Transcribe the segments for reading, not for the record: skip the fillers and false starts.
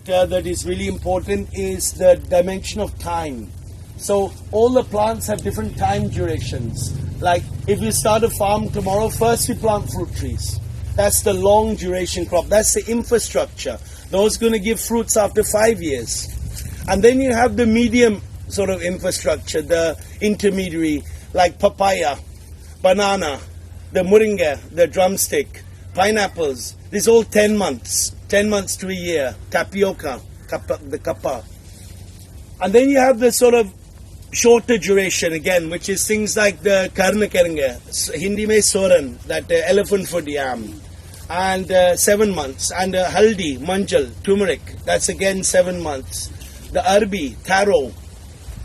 that is really important is the dimension of time. So all the plants have different time durations. Like if you start a farm tomorrow, first we plant fruit trees. That's the long duration crop. That's the infrastructure. Those going to give fruits after 5 years. And then you have the medium sort of infrastructure, the intermediary, like papaya, banana, the moringa, the drumstick, pineapples. These all 10 months. 10 months to a year. Tapioca, the kappa. And then you have the sort of shorter duration again, which is things like the karnakaranga, Hindi mein soran, that elephant foot yam, and 7 months, and haldi, manjal, turmeric, that's again 7 months. The arbi, taro,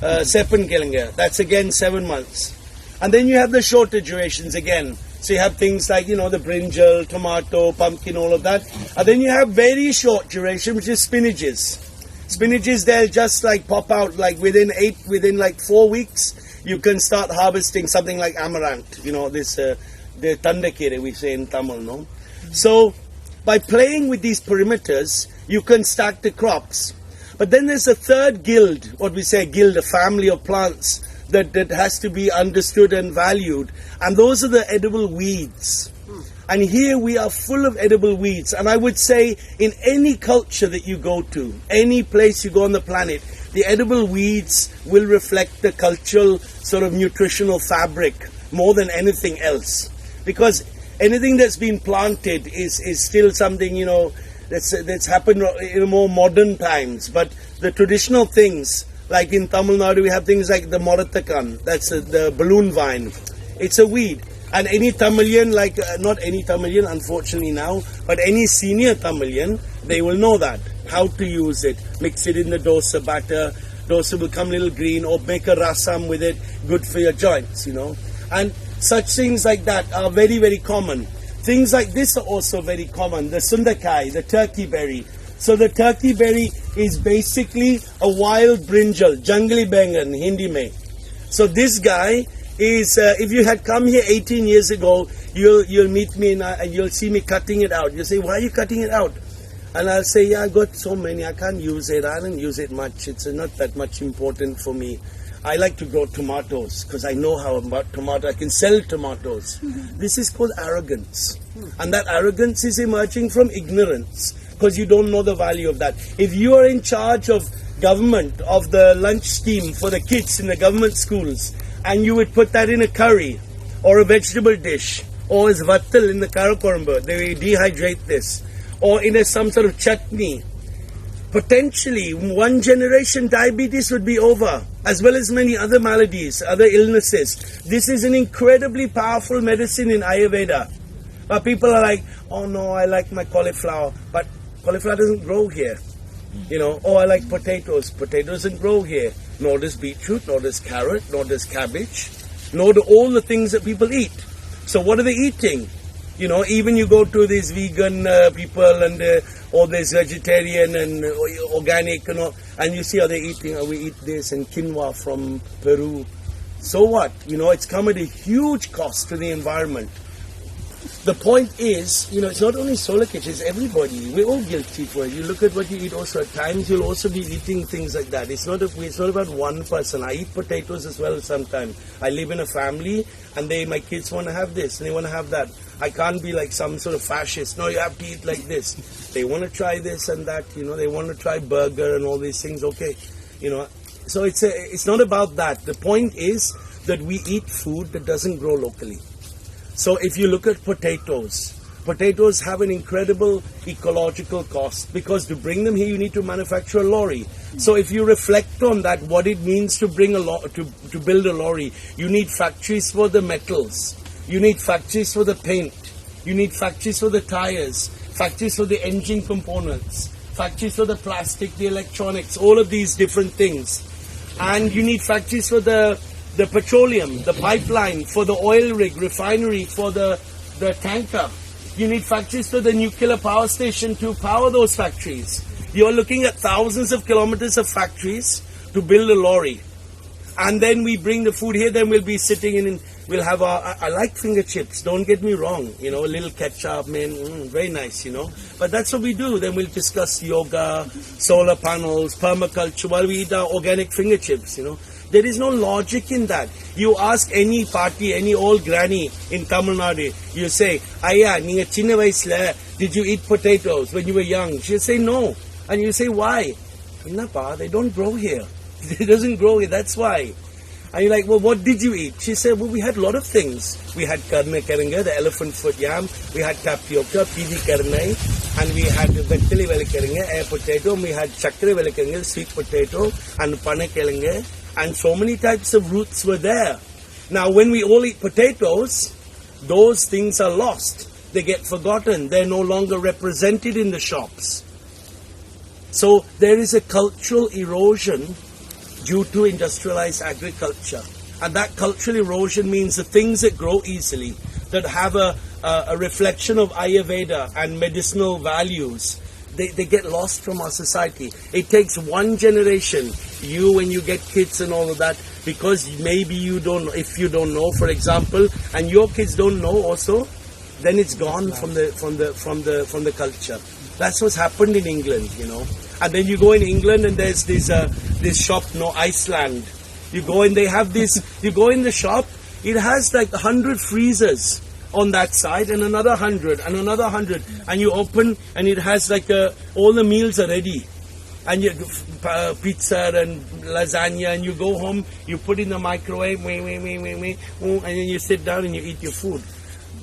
sepan kelanga, that's again 7 months. And then you have the shorter durations again. So you have things like, the brinjal, tomato, pumpkin, all of that. And then you have very short duration, which is spinaches. Spinaches, they'll just like pop out like within 4 weeks, you can start harvesting something like amaranth, this, the tandakere we say in Tamil, no? So by playing with these perimeters, you can stack the crops. But then there's a third guild, what we say guild, a family of plants that has to be understood and valued. And those are the edible weeds. And here we are full of edible weeds. And I would say in any culture that you go to, any place you go on the planet, the edible weeds will reflect the cultural sort of nutritional fabric more than anything else. Because anything that's been planted is still something, that's happened in more modern times. But the traditional things, like in Tamil Nadu, we have things like the moratakan, that's the balloon vine. It's a weed. And any Tamilian, not any Tamilian unfortunately now, but any senior Tamilian, they will know that, how to use it. Mix it in the dosa batter, dosa will come a little green, or make a rasam with it, good for your joints, And such things like that are very, very common. Things like this are also very common, the sundakai, the turkey berry. So the turkey berry is basically a wild brinjal, jungli bengan, Hindi mein. So this guy is, if you had come here 18 years ago, you'll meet me and you'll see me cutting it out. You'll say, why are you cutting it out? And I'll say, I got so many, I can't use it. I don't use it much. It's not that much important for me. I like to grow tomatoes because I know how about tomato. I can sell tomatoes. Mm-hmm. This is called arrogance. And that arrogance is emerging from ignorance because you don't know the value of that. If you are in charge of government, of the lunch scheme for the kids in the government schools, and you would put that in a curry or a vegetable dish or as vattal in the karakoramba, they dehydrate this, or in some sort of chutney, potentially one generation diabetes would be over, as well as many other maladies, other illnesses. This is an incredibly powerful medicine in Ayurveda. But people are like, oh no, I like my cauliflower, but cauliflower doesn't grow here. Oh, I like potatoes. Potatoes doesn't grow here. Nor does beetroot, nor does carrot, nor does cabbage, nor do all the things that people eat. So what are they eating? Even you go to these vegan people and or there's vegetarian and organic, and you see how they're eating. We eat this and quinoa from Peru. So what? It's come at a huge cost to the environment. The point is, it's not only Solakich, it's everybody. We're all guilty for it. You look at what you eat also. At times you'll also be eating things like that. It's not about one person. I eat potatoes as well sometimes. I live in a family and my kids want to have this and they want to have that. I can't be like some sort of fascist. No, you have to eat like this. They want to try this and that, they want to try burger and all these things. Okay, So it's not about that. The point is that we eat food that doesn't grow locally. So if you look at potatoes have an incredible ecological cost because to bring them here you need to manufacture a lorry. So if you reflect on that, what it means to bring to build a lorry, you need factories for the metals, you need factories for the paint, you need factories for the tires, factories for the engine components, factories for the plastic, the electronics, all of these different things. And you need factories for the petroleum, the pipeline, for the oil rig, refinery, for the tanker. You need factories for the nuclear power station to power those factories. You're looking at thousands of kilometers of factories to build a lorry. And then we bring the food here, then we'll be sitting in, we'll have our, I like finger chips, don't get me wrong, you know, a little ketchup, man, very nice, you know. But that's what we do. Then we'll discuss yoga, solar panels, permaculture, while we eat our organic finger chips, you know. There is no logic in that. You ask any party, any old granny in Tamil Nadu, you say, Aya, ninga chinna vayasla, did you eat potatoes when you were young? She'll say no. And you say, why? Innapa, they don't grow here. It doesn't grow here, that's why. And you're like, well, what did you eat? She said, well, we had a lot of things. We had karne karanga, the elephant foot yam. We had tapioca, pidi karnai. And we had vettali velakaranga, air potato. And we had chakra velakaranga, sweet potato. And pane karanga. And so many types of roots were there. Now, when we all eat potatoes, those things are lost. They get forgotten. They're no longer represented in the shops. So there is a cultural erosion due to industrialized agriculture. And that cultural erosion means the things that grow easily, that have a reflection of Ayurveda and medicinal values, they get lost from our society. It takes one generation, you when you get kids and all of that, because maybe you don't, if you don't know, for example, and your kids don't know also, then it's gone from the culture. That's what's happened in England, you know. And then you go in England and there's this shop, no, Iceland. You go and they have this, you go in the shop, it has like 100 freezers on that side and another 100 and another 100. And you open and it has like all the meals are ready. And you pizza and lasagna, and you go home, you put in the microwave, and then you sit down and you eat your food.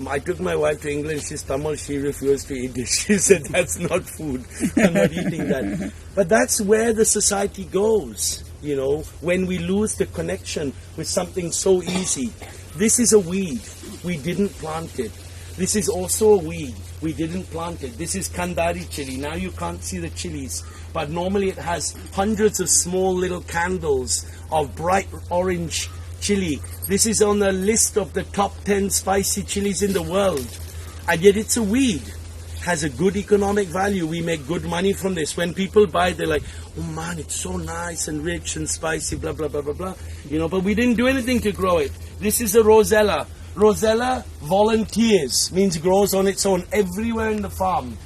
I took my wife to England, she's Tamil, she refused to eat it. She said, that's not food, I'm not eating that. But that's where the society goes, you know, when we lose the connection with something so easy. This is a weed, we didn't plant it. This is also a weed, we didn't plant it. This is Kandari chili, now you can't see the chilies, but normally it has hundreds of small little candles of bright orange chili. This is on the list of the top 10 spicy chilies in the world. And yet it's a weed. Has a good economic value. We make good money from this. When people buy, they're like, oh man, it's so nice and rich and spicy, blah, blah, blah, blah, blah. You know, but we didn't do anything to grow it. This is a rosella. Rosella volunteers, means grows on its own everywhere in the farm.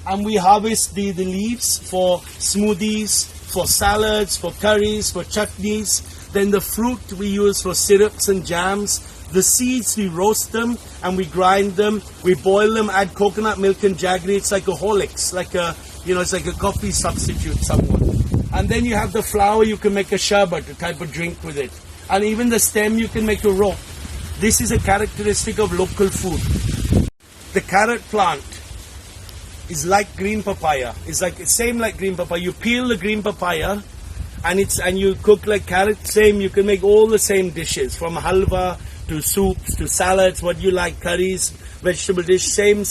And we harvest the leaves for smoothies, for salads, for curries, for chutneys. Then the fruit we use for syrups and jams. The seeds, we roast them and we grind them. We boil them, add coconut milk and jaggery. It's like a Horlicks, like a, you know, it's like a coffee substitute somewhat. And then you have the flower, you can make a sherbet, a type of drink with it. And even the stem, you can make a rope. This is a characteristic of local food. The carrot plant is like green papaya. It's like same like green papaya. You peel the green papaya, and you cook like carrot, same, you can make all the same dishes, from halwa to soups to salads, what you like, curries, vegetable dish, same.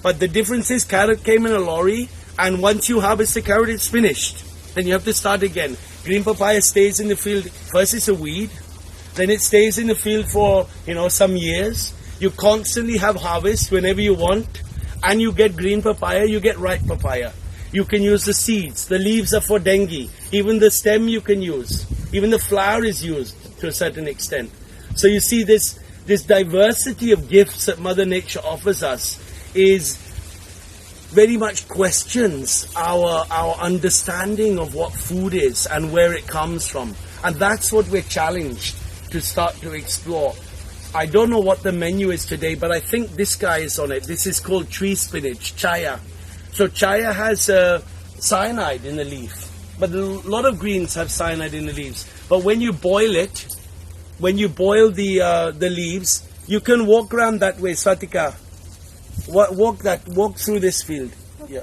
But the difference is carrot came in a lorry, and once you harvest the carrot, it's finished. Then you have to start again. Green papaya stays in the field. First it's a weed, then it stays in the field for, you know, some years. You constantly have harvest whenever you want, and you get green papaya, you get ripe papaya. You can use the seeds. The leaves are for dengue. Even the stem you can use. Even the flower is used to a certain extent. So you see this diversity of gifts that Mother Nature offers us is very much questions our understanding of what food is and where it comes from. And that's what we're challenged to start to explore. I don't know what the menu is today, but I think this guy is on it. This is called tree spinach, chaya. So chaya has cyanide in the leaf, but a lot of greens have cyanide in the leaves. But when you boil it, when you boil the leaves, you can walk around that way, Swatika. Walk through this field. Yeah.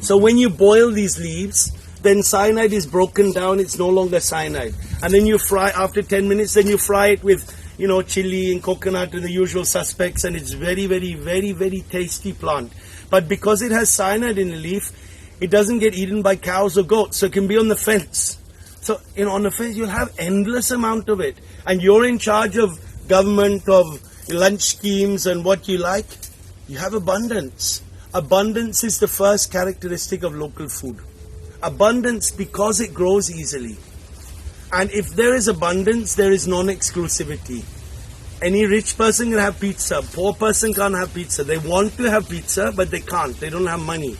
So when you boil these leaves, then cyanide is broken down. It's no longer cyanide, and then you fry after 10 minutes. Then you fry it with, you know, chili and coconut and the usual suspects, and it's very, very, very, very tasty plant. But because it has cyanide in the leaf, it doesn't get eaten by cows or goats, so it can be on the fence. So, you know, on the fence, you'll have endless amount of it. And you're in charge of government, of lunch schemes and what you like. You have abundance. Abundance is the first characteristic of local food. Abundance because it grows easily. And if there is abundance, there is non-exclusivity. Any rich person can have pizza. Poor person can't have pizza. They want to have pizza, but they can't. They don't have money.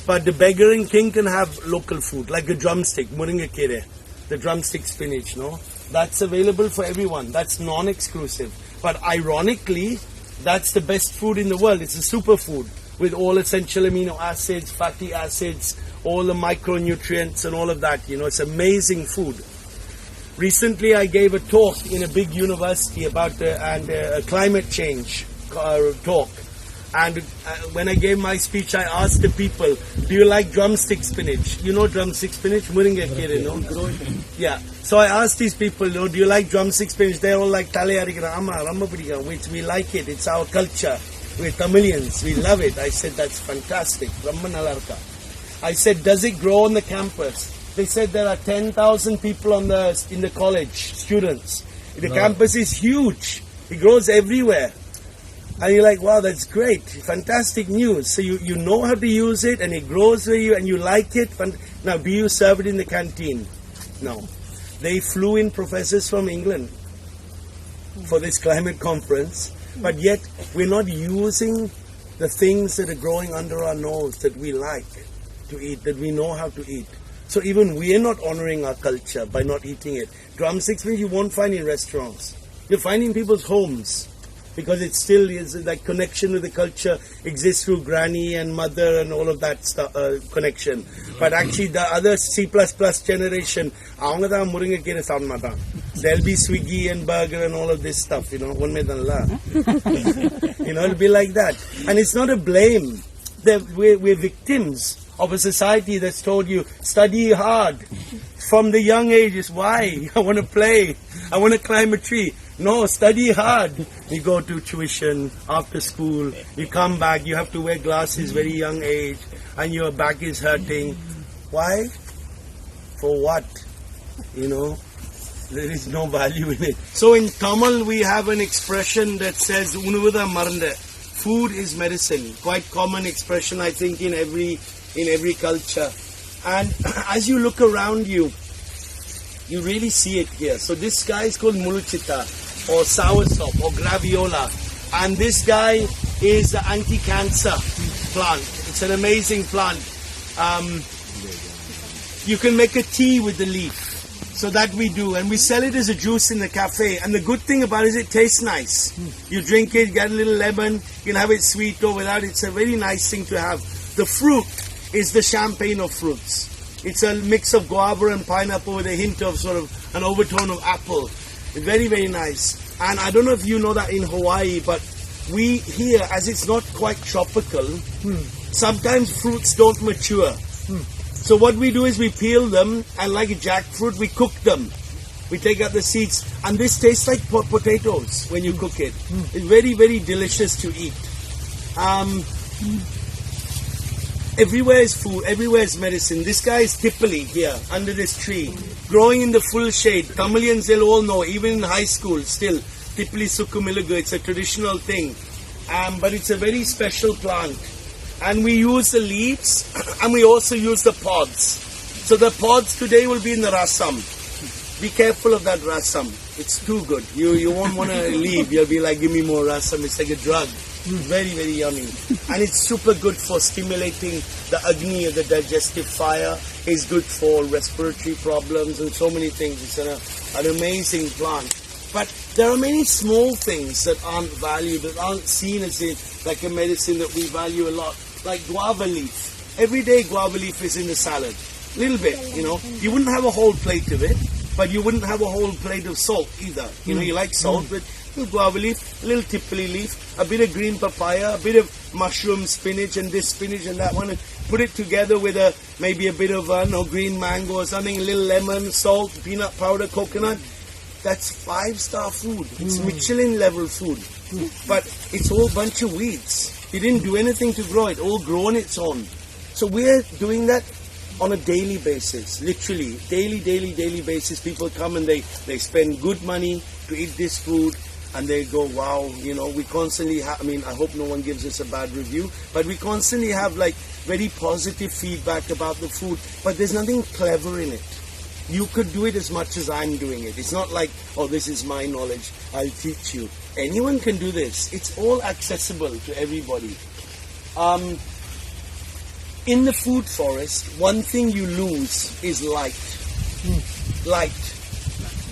But the beggar and king can have local food, like a drumstick, muringa kere, the drumstick spinach, no? That's available for everyone. That's non-exclusive. But ironically, that's the best food in the world. It's a superfood with all essential amino acids, fatty acids, all the micronutrients and all of that. You know, it's amazing food. Recently, I gave a talk in a big university about climate change talk. And when I gave my speech, I asked the people, do you like drumstick spinach? You know drumstick spinach? Muringa kere, no? Yeah. So I asked these people, do you like drumstick spinach? They're all like, which we like it. It's our culture. We're Tamilians. We love it. I said, that's fantastic. I said, does it grow on the campus? They said there are 10,000 people in the college, students. The campus is huge. It grows everywhere. And you're like, wow, that's great. Fantastic news. So you know how to use it, and it grows for you, and you like it. Now, do you serve it in the canteen? No. They flew in professors from England for this climate conference, but yet we're not using the things that are growing under our nose that we like to eat, that we know how to eat. So even we are not honoring our culture by not eating it. Drumsticks you won't find in restaurants. You'll find in people's homes, because it still is, that connection with the culture exists through granny and mother and all of that stuff, connection. But actually the other C++ generation, there'll be Swiggy and burger and all of this stuff, you know. You know, it'll be like that. And it's not a blame. We're victims of a society that's told you, study hard from the young ages. Why? I want to play. I want to climb a tree. No, study hard. You go to tuition after school. You come back. You have to wear glasses very young age, and your back is hurting. Why? For what? You know, there is no value in it. So in Tamil we have an expression that says "Unuvada marande." Food is medicine. Quite common expression, I think, in every culture. And as you look around you, you really see it here. So this guy is called muluchita, or soursop, or graviola. And this guy is the anti-cancer plant. It's an amazing plant. You can make a tea with the leaf. So that we do. And we sell it as a juice in the cafe. And the good thing about it is it tastes nice. You drink it, get a little lemon. You can have it sweet or without. It's a very nice thing to have. The fruit is the champagne of fruits. It's a mix of guava and pineapple with a hint of sort of an overtone of apple. Very, very nice. And I don't know if you know that in Hawaii, but we here, as it's not quite tropical, sometimes fruits don't mature. So what we do is we peel them, and like a jackfruit, we cook them. We take out the seeds, and this tastes like potatoes when you cook it. It's very, very delicious to eat. Everywhere is food, everywhere is medicine. This guy is tipali here, under this tree, growing in the full shade. Tamilians, they'll all know, even in high school, still, tipali sukumilugu, it's a traditional thing. But it's a very special plant. And we use the leaves, and we also use the pods. So the pods today will be in the rasam. Be careful of that rasam. It's too good. You won't want to leave. You'll be like, give me more rasam. It's like a drug. Very, very yummy. And it's super good for stimulating the agni, the digestive fire. It's good for respiratory problems and so many things. It's an amazing plant. But there are many small things that aren't valued, that aren't seen as like a medicine that we value a lot. Like guava leaf. Every day guava leaf is in the salad. Little bit, you know. You wouldn't have a whole plate of it, but you wouldn't have a whole plate of salt either. You know, you like salt, but a little guava leaf, a little tipali leaf, a bit of green papaya, a bit of mushroom spinach, and this spinach and that one, and put it together with maybe a bit of green mango or something, a little lemon, salt, peanut powder, coconut. That's 5-star food. It's Michelin level food. But it's all bunch of weeds. You didn't do anything to grow it, all grow on its own. So we're doing that on a daily basis, literally. Daily basis. People come and they spend good money to eat this food, and they go, wow, you know, we constantly have, I hope no one gives us a bad review, but we constantly have like very positive feedback about the food, but there's nothing clever in it. you could do it as much as I'm doing it. It's not like, oh, this is my knowledge, I'll teach you. Anyone can do this. It's all accessible to everybody. In the food forest, one thing you lose is light. Light.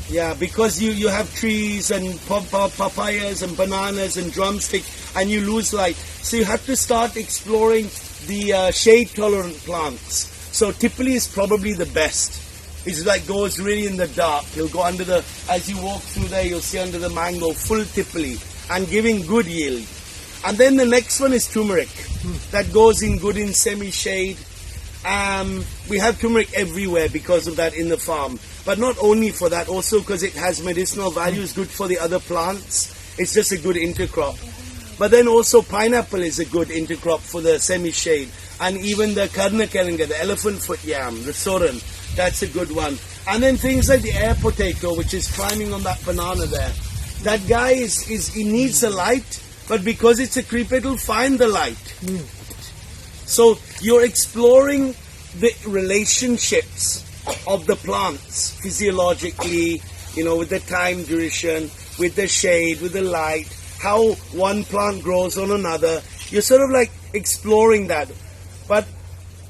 Yeah, because you have trees and papayas and bananas and drumstick, and you lose light. So you have to start exploring the shade-tolerant plants. So tipuli is probably the best. It's like goes really in the dark. You'll go under the, as you walk through there, you'll see under the mango, full tipuli, and giving good yield. And then the next one is turmeric. That goes in good in semi-shade. We have turmeric everywhere because of that in the farm. But not only for that, also because it has medicinal values, good for the other plants. It's just a good intercrop. But then also pineapple is a good intercrop for the semi-shade. And even the karnakelinga, the elephant foot yam, the soran, that's a good one. And then things like the air potato, which is climbing on that banana there. That guy he needs a light, but because it's a creep, it'll find the light. So you're exploring the relationships of the plants physiologically, with the time duration, with the shade, with the light, how one plant grows on another. You're sort of like exploring that. But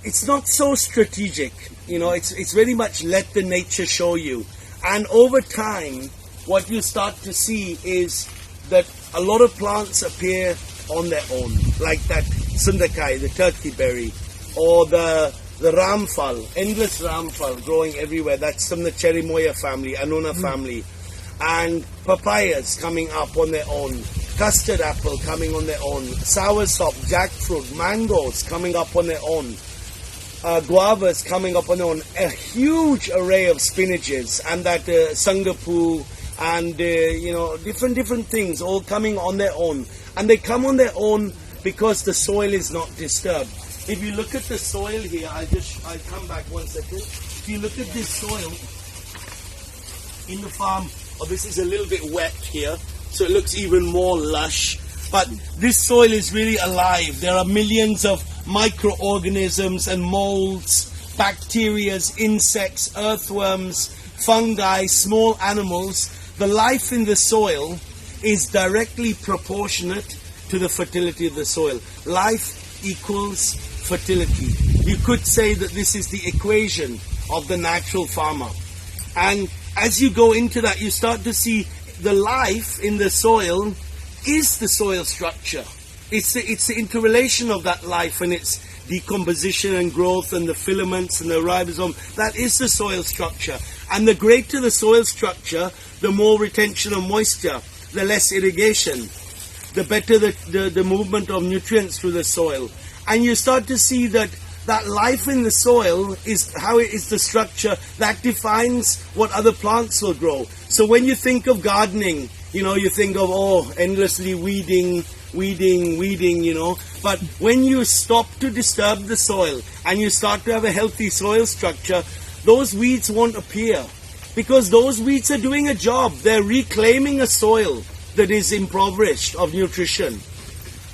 it's not so strategic. It's very much let the nature show you. And over time, what you start to see is that a lot of plants appear on their own, like that sundakai, the turkey berry, or the ramphal, endless ramphal growing everywhere. That's from the cherimoya family, Annona family. And papayas coming up on their own, custard apple coming on their own, soursop, jackfruit, mangoes coming up on their own, guavas coming up on their own, a huge array of spinaches, and that sangapu, and different things all coming on their own. And they come on their own because the soil is not disturbed. If you look at the soil here, I'll come back one second. If you look at this soil in the farm, this is a little bit wet here, so it looks even more lush. But this soil is really alive. There are millions of microorganisms and molds, bacteria, insects, earthworms, fungi, small animals. The life in the soil is directly proportionate to the fertility of the soil. Life equals fertility. You could say that this is the equation of the natural farmer. And as you go into that, you start to see the life in the soil is the soil structure. It's the interrelation of that life and its decomposition and growth and the filaments and the ribosome. That is the soil structure. And the greater the soil structure, the more retention of moisture, the less irrigation, the better the movement of nutrients through the soil. And you start to see that life in the soil is how it is the structure that defines what other plants will grow. So when you think of gardening, you think of, endlessly weeding, But when you stop to disturb the soil and you start to have a healthy soil structure, those weeds won't appear. Because those weeds are doing a job. They're reclaiming a soil that is impoverished of nutrition.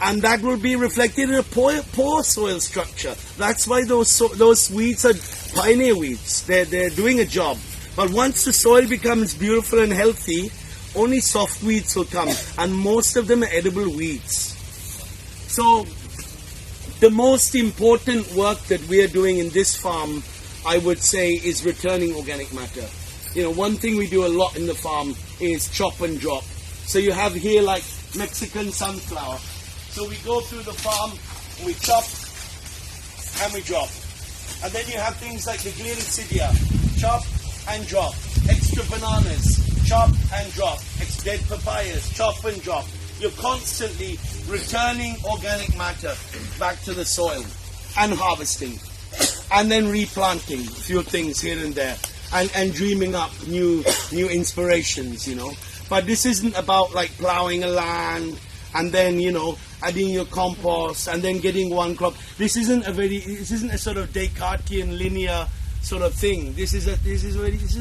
And that will be reflected in a poor soil structure. That's why those weeds are pioneer weeds. They're doing a job. But once the soil becomes beautiful and healthy, only soft weeds will come. And most of them are edible weeds. So the most important work that we are doing in this farm, I would say, is returning organic matter. One thing we do a lot in the farm is chop and drop. So you have here like Mexican sunflower. So we go through the farm, we chop, and we drop. And then you have things like the gliricidia, chop and drop. Extra bananas, chop and drop. Dead papayas, chop and drop. You're constantly returning organic matter back to the soil and harvesting. And then replanting a few things here and there. And dreaming up new inspirations, But this isn't about like plowing a land and then, adding your compost and then getting one crop. This isn't a sort of Descartesian linear sort of thing. This is a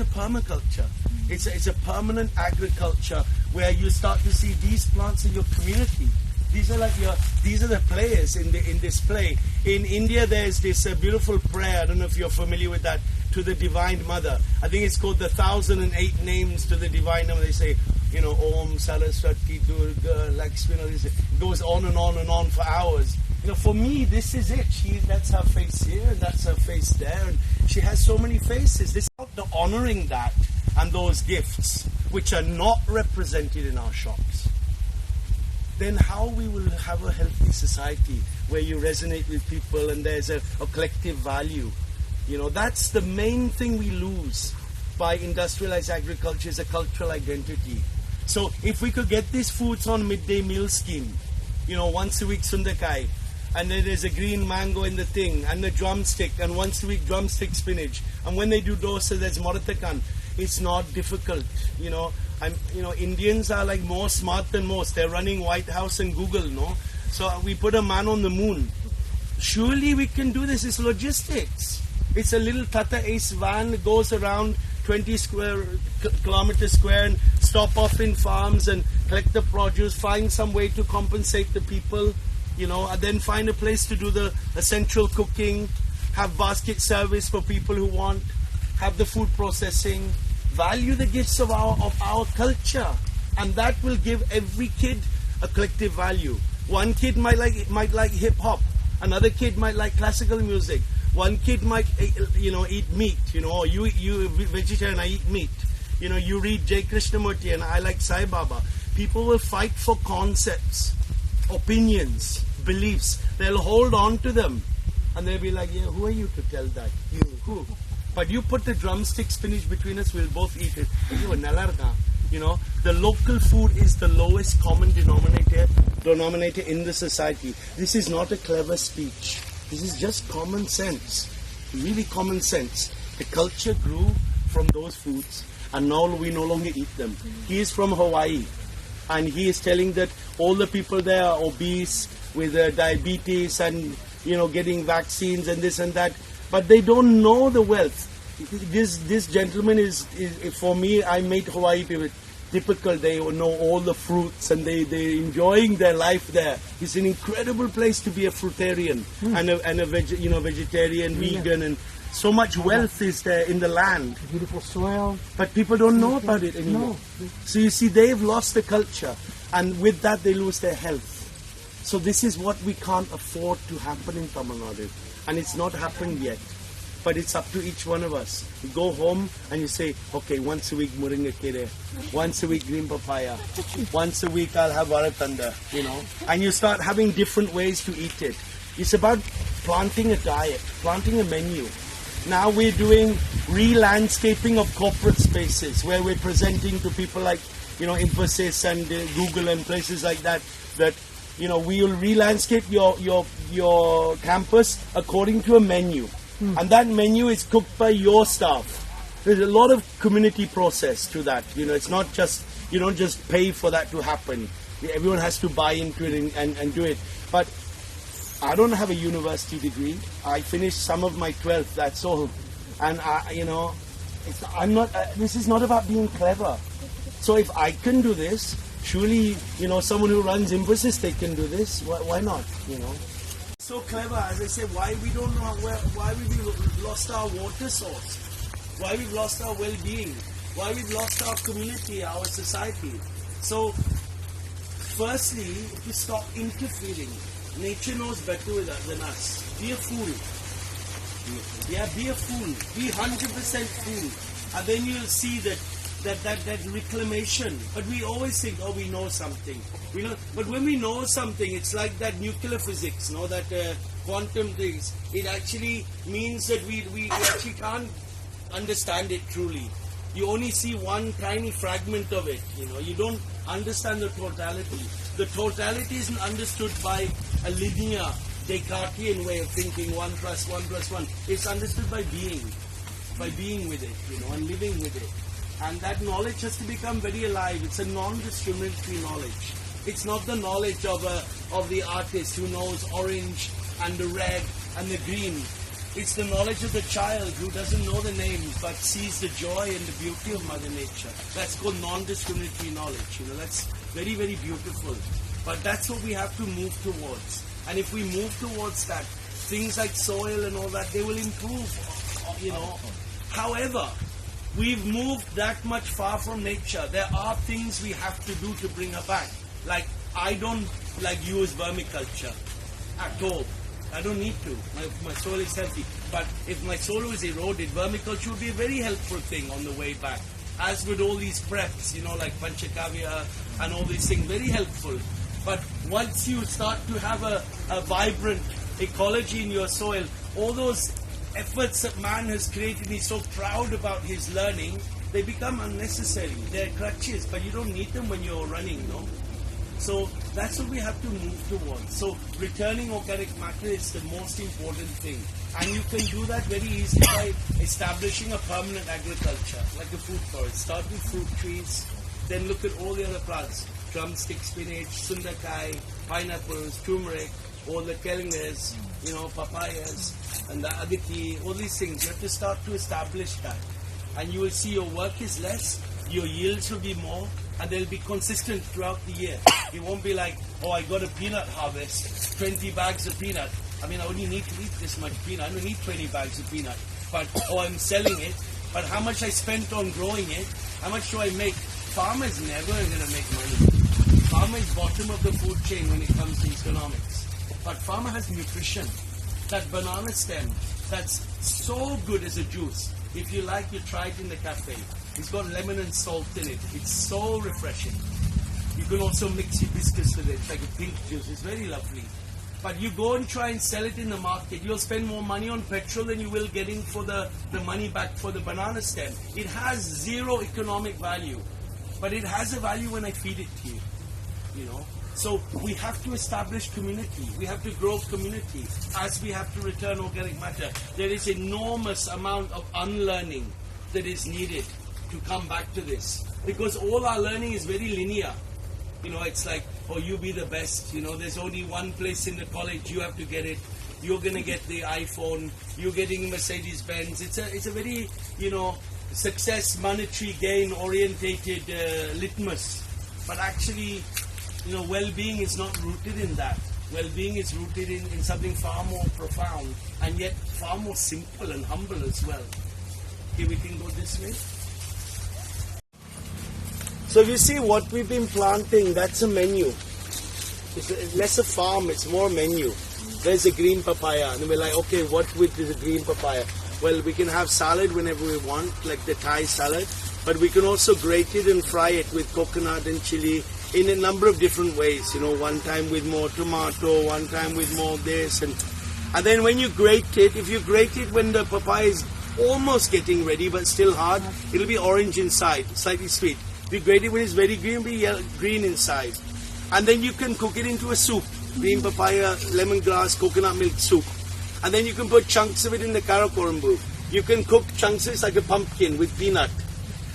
permaculture. It's a permanent agriculture where you start to see these plants in your community. These are the players in this play. In India, there's this beautiful prayer. I don't know if you're familiar with that, to the Divine Mother. I think it's called the 1008 names to the Divine Mother. They say, Om Saraswati Durga Lakshmi. It goes on and on and on for hours. For me, this is it. That's her face here, and that's her face there, and she has so many faces. This is about the honoring that and those gifts which are not represented in our shops. Then how we will have a healthy society where you resonate with people and there's a collective value. That's the main thing we lose by industrialized agriculture, is a cultural identity. So if we could get these foods on midday meal scheme, once a week sundakai, and then there's a green mango in the thing, and the drumstick, and once a week drumstick spinach, and when they do dosa, there's moratakan. It's not difficult, Indians are like more smart than most. They're running White House and Google, no? So we put a man on the moon. Surely we can do this. It's logistics. It's a little Tata Ace van that goes around 20 kilometers square and stop off in farms and collect the produce, find some way to compensate the people, and then find a place to do the essential cooking, have basket service for people who want, have the food processing, value the gifts of our culture, and that will give every kid a collective value. One kid might like hip hop, another kid might like classical music, one kid might eat meat, or you vegetarian, I eat meat. You read J. Krishnamurti and I like Sai Baba. People will fight for concepts, opinions, beliefs. They'll hold on to them, and they'll be like, who are you to tell that? Who? But you put the drumstick spinach between us, we'll both eat it. The local food is the lowest common denominator in the society. This is not a clever speech. This is just common sense. Really common sense. The culture grew from those foods, and now we no longer eat them. He is from Hawaii, and he is telling that all the people there are obese with diabetes and getting vaccines and this and that, but they don't know the wealth. This gentleman is for me, I made Hawaii people typical. They know all the fruits and they're enjoying their life there. It's an incredible place to be a fruitarian and a vegetarian, vegan, and so much wealth is there in the land. Beautiful soil. But people don't know about it anymore. No. So you see, they've lost the culture, and with that they lose their health. So this is what we can't afford to happen in Tamil Nadu, and it's not happened yet. But it's up to each one of us. You go home and you say, okay, once a week moringa kere, once a week green papaya, once a week I'll have varatanda, and you start having different ways to eat it. It's about planting a diet, planting a menu. Now we're doing re-landscaping of corporate spaces where we're presenting to people like, Infosys and Google and places like that, we will re-landscape your campus according to a menu. And that menu is cooked by your staff. There's a lot of community process to that. It's not just, you don't just pay for that to happen. Everyone has to buy into it and do it. But I don't have a university degree. I finished some of my 12th, that's all. And this is not about being clever. So if I can do this, surely, someone who runs Infosys, they can do this. Why not, So clever, as I say, why we don't know why we've lost our water source, why we've lost our well-being, why we've lost our community, our society. So, firstly, if we stop interfering, nature knows better than us. Be a fool. Yeah, be a fool. Be 100% fool. And then you'll see that reclamation. But we always think, we know something. But when we know something, it's like that nuclear physics, that quantum things. It actually means that we actually can't understand it truly. You only see one tiny fragment of it. You don't understand the totality. The totality isn't understood by a linear Descartesian way of thinking, 1 + 1 + 1. It's understood by being with it, and living with it. And that knowledge has to become very alive. It's a non-discriminatory knowledge. It's not the knowledge of the artist who knows orange and the red and the green. It's the knowledge of the child who doesn't know the names but sees the joy and the beauty of Mother Nature. That's called non-discriminatory knowledge. That's very, very beautiful. But that's what we have to move towards. And if we move towards that, things like soil and all that, they will improve, you know. However, we've moved that much far from nature. There are things we have to do to bring her back. Like, I don't use vermiculture at all. I don't need to. My soil is healthy. But if my soil is eroded, vermiculture would be a very helpful thing on the way back. As with all these preps, you know, like Panchakavya and all these things, very helpful. But once you start to have a vibrant ecology in your soil, all those efforts that man has created, he's so proud about his learning, they become unnecessary. They're crutches, but you don't need them when you're running, no? So that's what we have to move towards. So returning organic matter is the most important thing. And you can do that very easily by establishing a permanent agriculture, like a food forest. Start with fruit trees, then look at all the other plants. Drumstick spinach, sundakai, pineapples, turmeric, all the kelingers, you know, papayas, and the agati, all these things. You have to start to establish that. And you will see your work is less, your yields will be more, and they'll be consistent throughout the year. It won't be like, oh, I got a peanut harvest, 20 bags of peanut. I mean, I only need to eat this much peanut. I don't need 20 bags of peanut. But, oh, I'm selling it. But how much I spent on growing it, how much do I make? Farmer's never going to make money. Farmer is bottom of the food chain when it comes to economics. But farmer has nutrition. That banana stem, that's so good as a juice. If you like, you try it in the cafe. It's got lemon and salt in it. It's so refreshing. You can also mix hibiscus with it. It's like a pink juice. It's very lovely. But you go and try and sell it in the market. You'll spend more money on petrol than you will getting for the money back for the banana stem. It has zero economic value. But it has a value when I feed it to you. You know? So we have to establish community. We have to grow community as we have to return organic matter. There is enormous amount of unlearning that is needed to come back to this. Because all our learning is very linear. You know, it's like, oh, you be the best. You know, there's only one place in the college, you have to get it. You're going to get the iPhone. You're getting Mercedes-Benz. It's a very, you know, success, monetary gain orientated litmus. But actually, you know, well-being is not rooted in that. Well-being is rooted in something far more profound and yet far more simple and humble as well. Okay, we can go this way. So if you see what we've been planting, that's a menu. It's less a farm, it's more a menu. There's a green papaya, and we're like, okay, what with the green papaya? Well, we can have salad whenever we want, like the Thai salad, but we can also grate it and fry it with coconut and chili in a number of different ways. You know, one time with more tomato, one time with more this, and then when you grate it, if you grate it when the papaya is almost getting ready but still hard, it'll be orange inside, slightly sweet. If you grate it when it's very green, it'll be yellow, green inside. And then you can cook it into a soup, green papaya, lemongrass, coconut milk soup. And then you can put chunks of it in the karakorumbu. You can cook chunks of it like a pumpkin with peanut.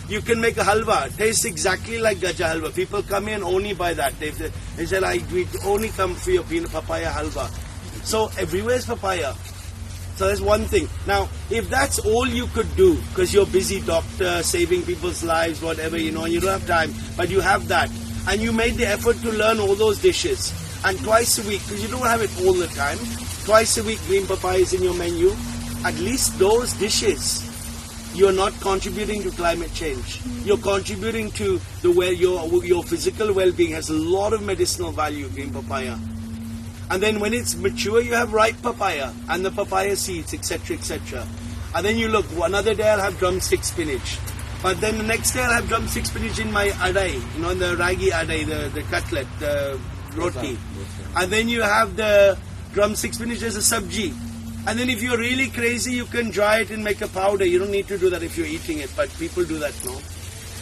You can make a halwa. It tastes exactly like gaja halwa. People come here and only buy that. They say, we only come for your peanut papaya halwa. So everywhere is papaya. So that's one thing. Now, if that's all you could do, because you're a busy doctor, saving people's lives, whatever, you know, and you don't have time, but you have that, and you made the effort to learn all those dishes, and twice a week, because you don't have it all the time, twice a week green papaya is in your menu, at least those dishes, you're not contributing to climate change. You're contributing to your physical well-being has a lot of medicinal value, green papaya. And then when it's mature, you have ripe papaya and the papaya seeds, etc., etc. And then you look, another day I'll have drumstick spinach. But then the next day I'll have drumstick spinach in my adai, you know, in the ragi adai, the cutlet, the roti. And then you have the drumstick spinach as a sabji. And then if you're really crazy, you can dry it and make a powder. You don't need to do that if you're eating it, but people do that, no?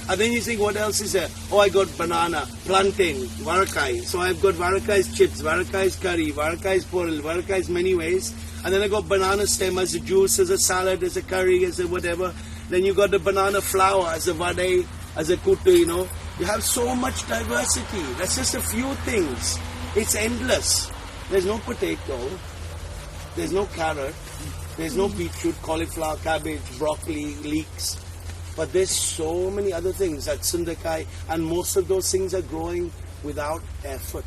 And then you think, what else is there? Oh, I got banana, plantain, varakai. So I've got varakai's chips, varakai's curry, varakai's poril, varakai's many ways. And then I got banana stem as a juice, as a salad, as a curry, as a whatever. Then you got the banana flour as a vade, as a kuttu, you know. You have so much diversity. That's just a few things. It's endless. There's no potato. There's no carrot. There's no beetroot, cauliflower, cabbage, broccoli, leeks. But there's so many other things, that sundakai, and most of those things are growing without effort.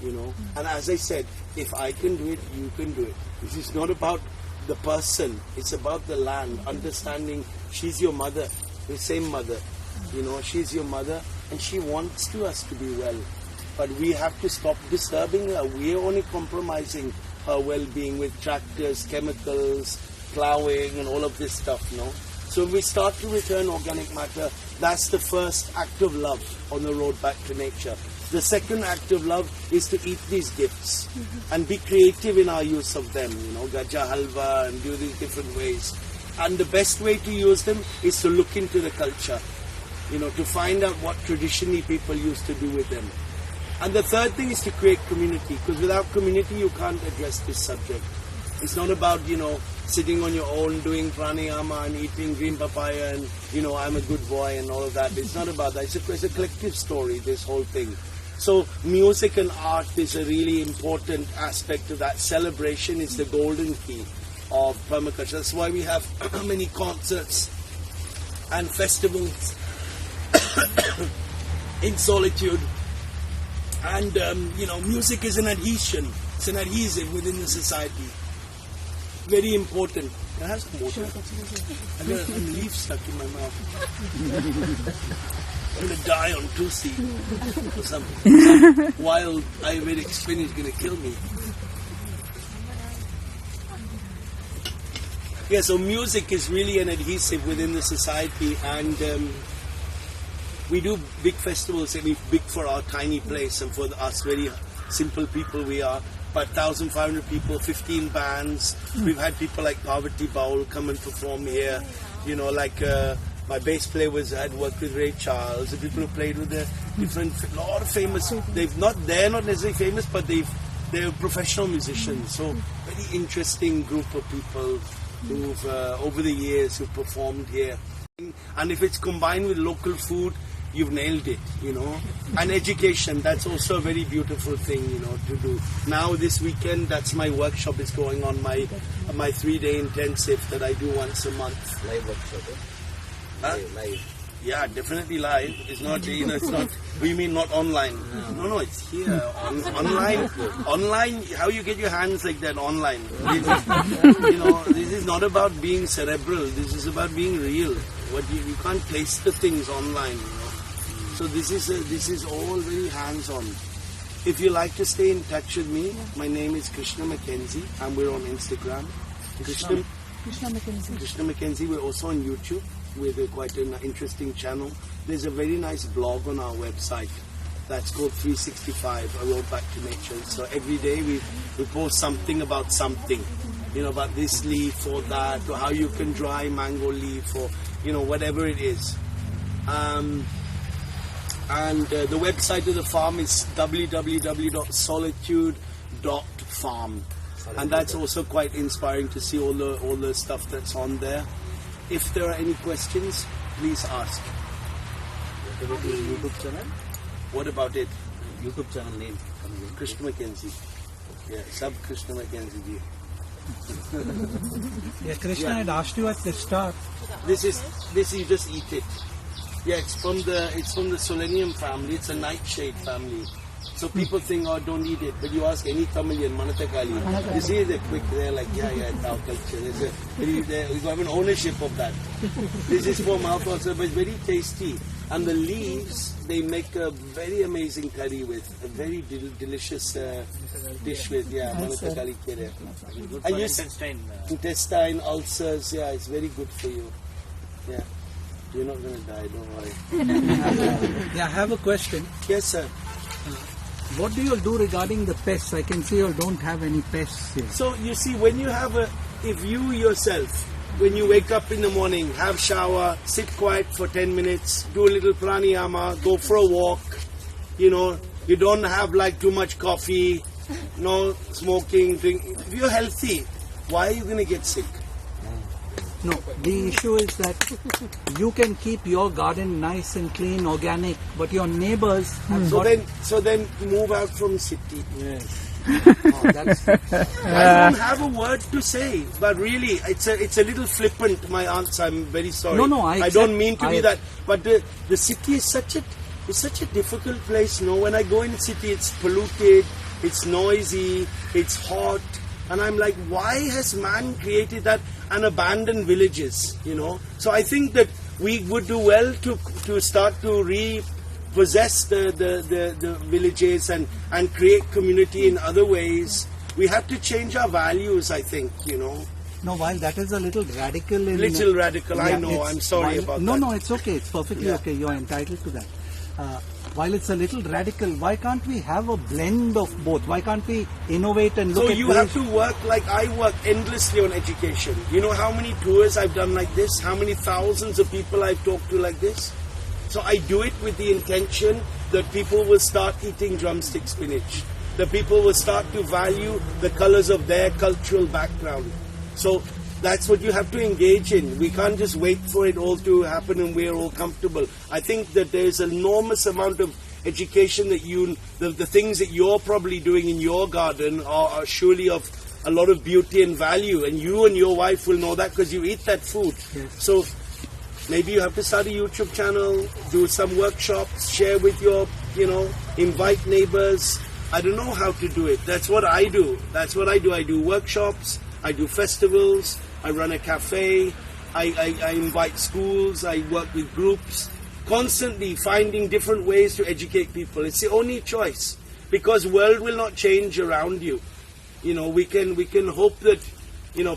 you know. And as I said, if I can do it, you can do it. This is not about the person, it's about the land, understanding she's your mother, the same mother, you know, she's your mother and she wants us to be well. But we have to stop disturbing her. We're only compromising her well-being with tractors, chemicals, plowing and all of this stuff, you know. So when we start to return organic matter, that's the first act of love on the road back to nature. The second act of love is to eat these gifts and be creative in our use of them, you know, gaja halwa and do these different ways. And the best way to use them is to look into the culture, you know, to find out what traditionally people used to do with them. And the third thing is to create community, because without community you can't address this subject. It's not about, you know, sitting on your own doing pranayama and eating green papaya and, you know, I'm a good boy and all of that. It's not about that. It's a collective story, this whole thing. So music and art is a really important aspect of that. Celebration is the golden key of permaculture. That's why we have many concerts and festivals in Solitude. And, you know, music is an adhesion. It's an adhesive within the society. Very important. Can I have some water? I've got some leaf stuck in my mouth. I'm going to die on 2C. Or some wild Ayurvedic spin is going to kill me. Yeah, so music is really an adhesive within the society, and we do big festivals. We're big for our tiny place and for us very simple people we are. But 1,500 people, 15 bands. We've had people like Parvati Baul come and perform here. You know, like my bass player had worked with Ray Charles. The people who played with the different, a lot of famous. They're not necessarily famous, but they're professional musicians. So very interesting group of people who've over the years who performed here. And if it's combined with local food, you've nailed it, you know. And education, that's also a very beautiful thing, you know, to do. Now this weekend, that's my workshop is going on, my 3-day intensive that I do once a month. Live workshop, eh? Huh? Live. Yeah, definitely live. It's not, you know, it's not, we mean not online. No, it's here. Online, online, how you get your hands like that online. You know, this is not about being cerebral. This is about being real. You can't place the things online, you know. So this is all very hands-on. If you like to stay in touch with me, my name is Krishna McKensie, and we're on Instagram. Krishna McKensie. Krishna McKensie. We're also on YouTube with quite an interesting channel. There's a very nice blog on our website that's called 365, A Road Back to Nature. So every day we post something about something, you know, about this leaf or that, or how you can dry mango leaf, or, you know, whatever it is. And the website of the farm is www.solitude.farm, and that's also quite inspiring to see all the stuff that's on there. If there are any questions, please ask. What about your YouTube channel? What about it? YouTube channel name? Krishna McKensie. Yeah, sub Krishna McKensie ji. Yeah, Krishna had asked you at the start. This you just eat it. Yeah, it's from the Selenium family. It's a nightshade family. So people think, oh, don't eat it. But you ask any Tamilian, Manatakali. You see, they're quick. They're like, yeah, it's our culture. We have an ownership of that. This is for mouth also, but it's very tasty. And the leaves, they make a very amazing curry with. A very delicious dish with, Manatakali kere. And intestine, ulcers, yeah, it's very good for you. Yeah. You're not going to die, don't worry. Yeah, I have a question. Yes, sir. What do you do regarding the pests? I can see you don't have any pests here. So you see, when you have if you yourself, when you wake up in the morning, have shower, sit quiet for 10 minutes, do a little pranayama, go for a walk, you know, you don't have like too much coffee, no smoking, drink. If you're healthy, why are you going to get sick? No, the issue is that you can keep your garden nice and clean, organic, but your neighbors have So then move out from city. Yes. I don't have a word to say, but really, it's a little flippant, my answer. I'm very sorry. No, I don't mean to be that. But the city is such a difficult place. You know, when I go in the city, it's polluted. it's noisy, it's hot. And I'm like, why has man created that and abandoned villages, you know? So I think that we would do well to start to repossess the villages and create community in other ways. We have to change our values, I think, you know. No, while that is a little radical. Little radical, I know. I'm sorry about that. No, it's okay. It's perfectly okay. You're entitled to that. While it's a little radical, why can't we have a blend of both? Why can't we innovate and look at... So you have to work like I work endlessly on education. You know how many tours I've done like this? How many thousands of people I've talked to like this? So I do it with the intention that people will start eating drumstick spinach. That people will start to value the colors of their cultural background. So that's what you have to engage in. We can't just wait for it all to happen and we're all comfortable. I think that there's an enormous amount of education that the things that you're probably doing in your garden are surely of a lot of beauty and value. And you and your wife will know that because you eat that food. Yes. So maybe you have to start a YouTube channel, do some workshops, share with your, invite neighbors. I don't know how to do it. That's what I do. I do workshops, I do festivals, I run a cafe, I invite schools, I work with groups, constantly finding different ways to educate people. It's the only choice because world will not change around you. We can hope that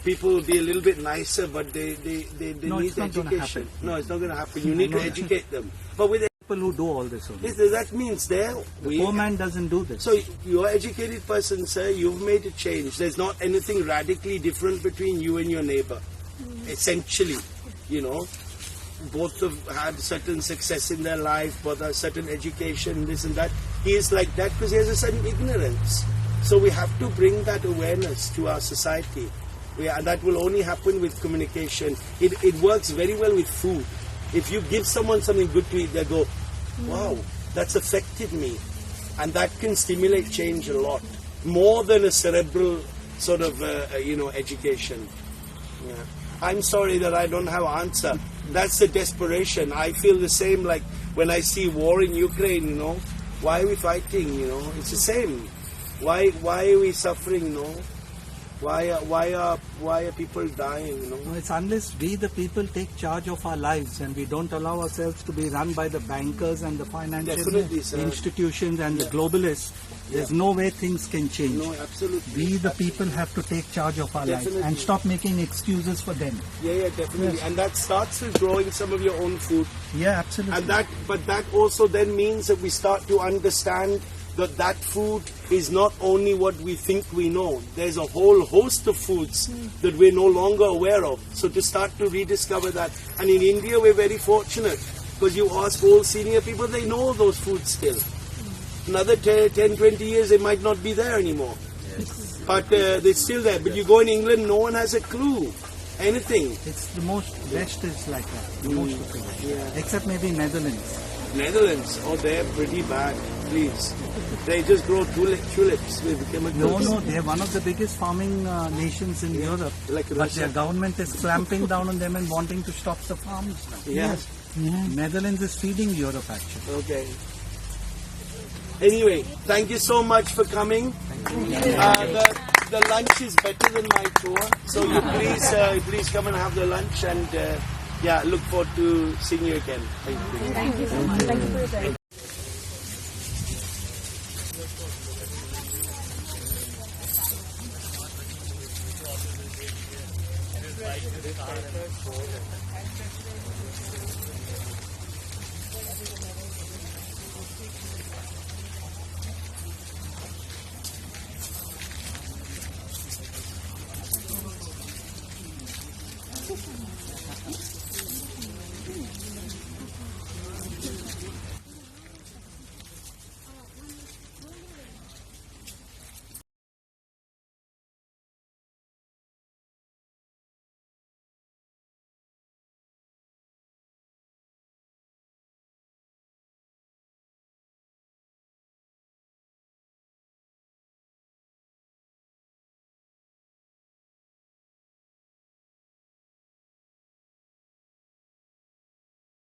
people will be a little bit nicer, but they need education. No, it's not going to happen. You need to educate them. But with people who do all this only. That means the poor man doesn't do this. So you're an educated person, sir. You've made a change. There's not anything radically different between you and your neighbor. Essentially, both have had certain success in their life, both have certain education, this and that. He is like that because he has a certain ignorance. So we have to bring that awareness to our society. And that will only happen with communication. It works very well with food. If you give someone something good to eat, they go, wow, that's affected me. And that can stimulate change a lot. More than a cerebral sort of, education. Yeah. I'm sorry that I don't have an answer. That's the desperation. I feel the same like when I see war in Ukraine, Why are we fighting, It's the same. Why are we suffering, Why are people dying? No, it's unless we the people take charge of our lives and we don't allow ourselves to be run by the bankers and the financial institutions and the globalists. There's no way things can change. No, absolutely. We the people have to take charge of our lives and stop making excuses for them. Yeah, definitely. Yes. And that starts with growing some of your own food. Yeah, absolutely. And that also then means that we start to understand that food is not only what we think we know. There's a whole host of foods that we're no longer aware of. So to start to rediscover that. And in India, we're very fortunate because you ask all senior people, they know those foods still. Another 10, 20 years, they might not be there anymore. Yes. But they're still there. But you go in England, no one has a clue. Anything. It's the most, West is like that. The most of it. Yeah. Except maybe Netherlands. Netherlands, they're pretty bad, please. They just grow tulips with chemicals. No, they're one of the biggest farming nations in Europe. Like but their government is clamping down on them and wanting to stop the farms now. Yes. Netherlands is feeding Europe actually. Okay. Anyway, thank you so much for coming. The lunch is better than my tour. So you please come and have the lunch and look forward to seeing you again. Thank you. Thank you so much. Thank you for your time.